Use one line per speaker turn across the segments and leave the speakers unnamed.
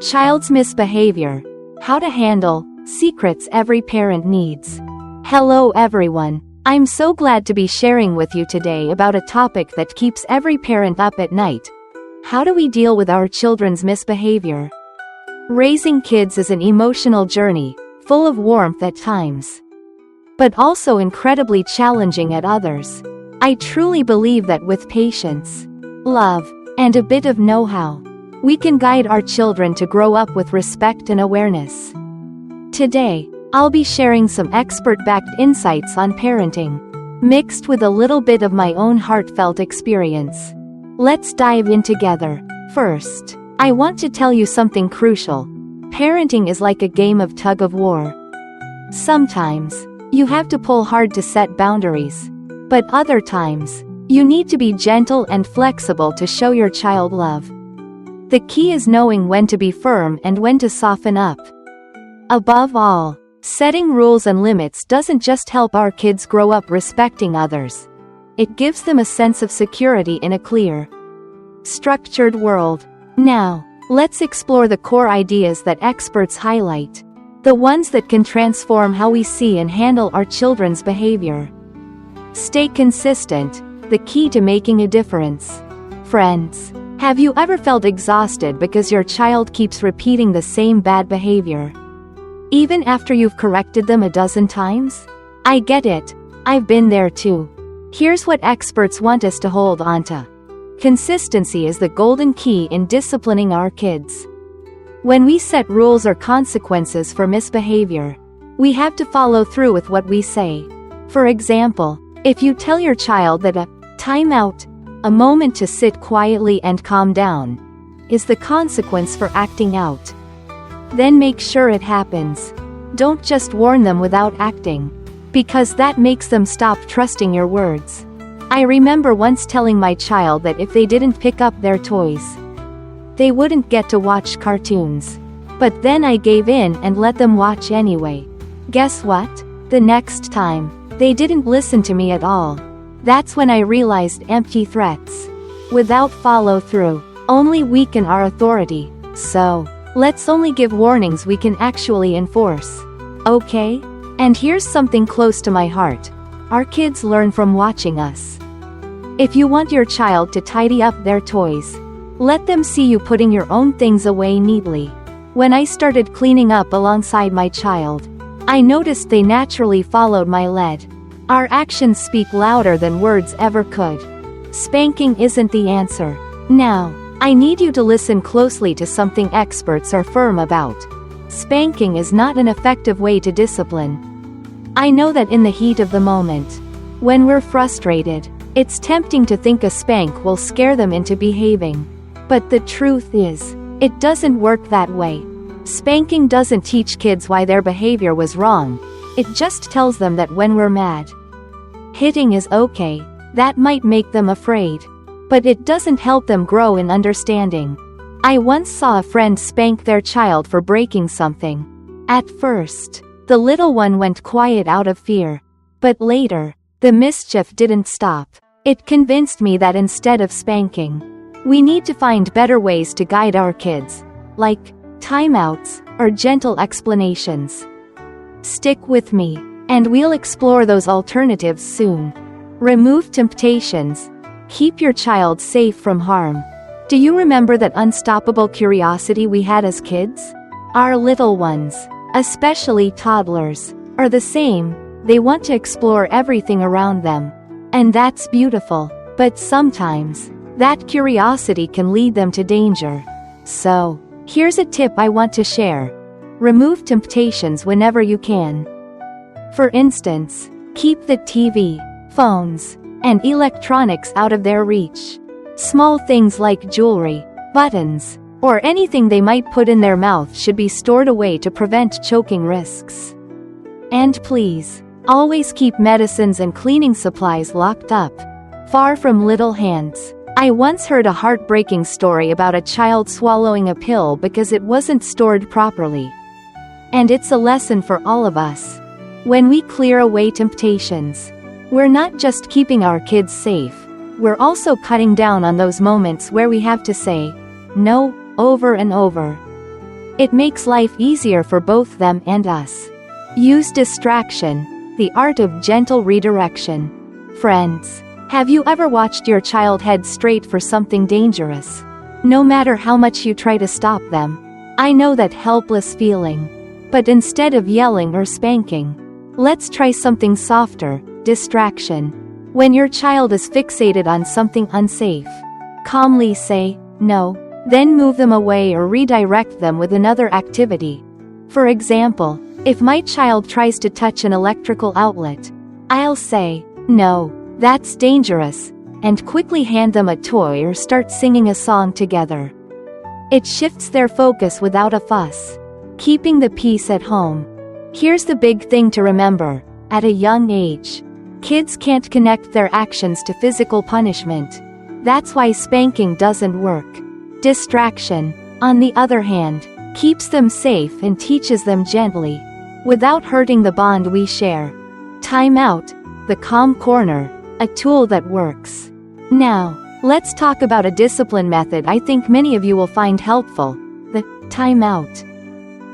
Child's misbehavior. How to handle secrets every parent needs. Hello everyone. I'm so glad to be sharing with you today about a topic that keeps every parent up at night. How do we deal with our children's misbehavior? Raising kids is an emotional journey, full of warmth at times, but also incredibly challenging at others. I truly believe that with patience, love, and a bit of know-how, we can guide our children to grow up with respect and awareness. Today, I'll be sharing some expert-backed insights on parenting, mixed with a little bit of my own heartfelt experience. Let's dive in together. First, I want to tell you something crucial. Parenting is like a game of tug-of-war. Sometimes, you have to pull hard to set boundaries, but other times, you need to be gentle and flexible to show your child love. The key is knowing when to be firm and when to soften up. Above all, setting rules and limits doesn't just help our kids grow up respecting others. It gives them a sense of security in a clear, structured world. Now, let's explore the core ideas that experts highlight, the ones that can transform how we see and handle our children's behavior. Stay consistent, the key to making a difference. Friends, have you ever felt exhausted because your child keeps repeating the same bad behavior, even after you've corrected them a dozen times? I get it. I've been there too. Here's what experts want us to hold on to. Consistency is the golden key in disciplining our kids. When we set rules or consequences for misbehavior, we have to follow through with what we say. For example, if you tell your child that a timeout, a moment to sit quietly and calm down, is the consequence for acting out, then make sure it happens. Don't just warn them without acting, because that makes them stop trusting your words. I remember once telling my child that if they didn't pick up their toys, they wouldn't get to watch cartoons. But then I gave in and let them watch anyway. Guess what? The next time, they didn't listen to me at all. That's when I realized empty threats, without follow-through, only weaken our authority. So, let's only give warnings we can actually enforce. Okay? And here's something close to my heart. Our kids learn from watching us. If you want your child to tidy up their toys, let them see you putting your own things away neatly. When I started cleaning up alongside my child, I noticed they naturally followed my lead. Our actions speak louder than words ever could. Spanking isn't the answer. Now, I need you to listen closely to something experts are firm about. Spanking is not an effective way to discipline. I know that in the heat of the moment, when we're frustrated, it's tempting to think a spank will scare them into behaving. But the truth is, it doesn't work that way. Spanking doesn't teach kids why their behavior was wrong. It just tells them that when we're mad, hitting is okay. That might make them afraid, but it doesn't help them grow in understanding. I once saw a friend spank their child for breaking something. At first, the little one went quiet out of fear, but later, the mischief didn't stop. It convinced me that instead of spanking, we need to find better ways to guide our kids, like timeouts or gentle explanations. Stick with me, and we'll explore those alternatives soon. Remove temptations. Keep your child safe from harm. Do you remember that unstoppable curiosity we had as kids? Our little ones, especially toddlers, are the same. They want to explore everything around them. And that's beautiful. But sometimes, that curiosity can lead them to danger. So, here's a tip I want to share. Remove temptations whenever you can. For instance, keep the TV, phones, and electronics out of their reach. Small things like jewelry, buttons, or anything they might put in their mouth should be stored away to prevent choking risks. And please, always keep medicines and cleaning supplies locked up, far from little hands. I once heard a heartbreaking story about a child swallowing a pill because it wasn't stored properly. And it's a lesson for all of us. When we clear away temptations, we're not just keeping our kids safe, we're also cutting down on those moments where we have to say no over and over. It makes life easier for both them and us. Use distraction, the art of gentle redirection. Friends, have you ever watched your child head straight for something dangerous? No matter how much you try to stop them, I know that helpless feeling. But instead of yelling or spanking, let's try something softer, distraction. When your child is fixated on something unsafe, calmly say, no, then move them away or redirect them with another activity. For example, if my child tries to touch an electrical outlet, I'll say, no, that's dangerous, and quickly hand them a toy or start singing a song together. It shifts their focus without a fuss. Keeping the peace at home. Here's the big thing to remember. At a young age, kids can't connect their actions to physical punishment. That's why spanking doesn't work. Distraction, on the other hand, keeps them safe and teaches them gently, without hurting the bond we share. Time out, the calm corner, a tool that works. Now, let's talk about a discipline method I think many of you will find helpful, the time out.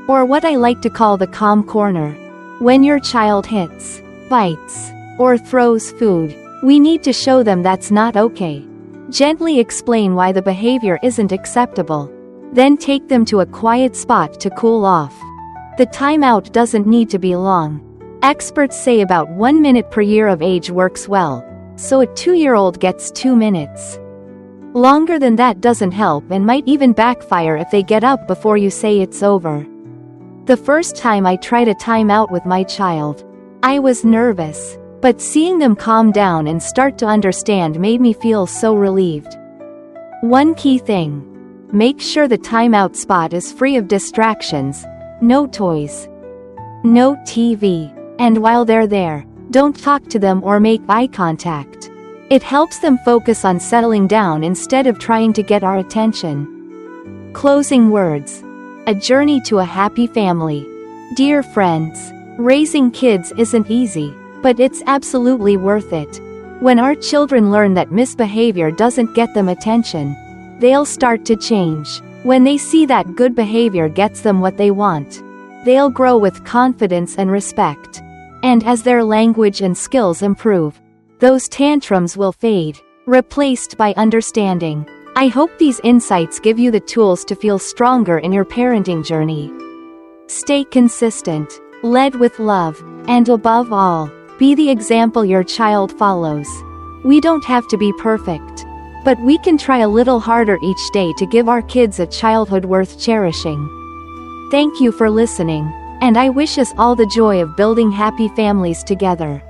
Or what I like to call the calm corner. When your child hits, bites, or throws food, we need to show them that's not okay. Gently explain why the behavior isn't acceptable. Then take them to a quiet spot to cool off. The timeout doesn't need to be long. Experts say about 1 minute per year of age works well, so a 2-year-old gets 2 minutes. Longer than that doesn't help and might even backfire if they get up before you say it's over. The first time I tried a timeout with my child, I was nervous, but seeing them calm down and start to understand made me feel so relieved. One key thing: make sure the timeout spot is free of distractions, no toys, no TV, and while they're there, don't talk to them or make eye contact. It helps them focus on settling down instead of trying to get our attention. Closing words. A journey to a happy family. Dear friends, raising kids isn't easy, but it's absolutely worth it. When our children learn that misbehavior doesn't get them attention, they'll start to change. When they see that good behavior gets them what they want, they'll grow with confidence and respect. And as their language and skills improve, those tantrums will fade, replaced by understanding. I hope these insights give you the tools to feel stronger in your parenting journey. Stay consistent, led with love, and above all, be the example your child follows. We don't have to be perfect, but we can try a little harder each day to give our kids a childhood worth cherishing. Thank you for listening, and I wish us all the joy of building happy families together.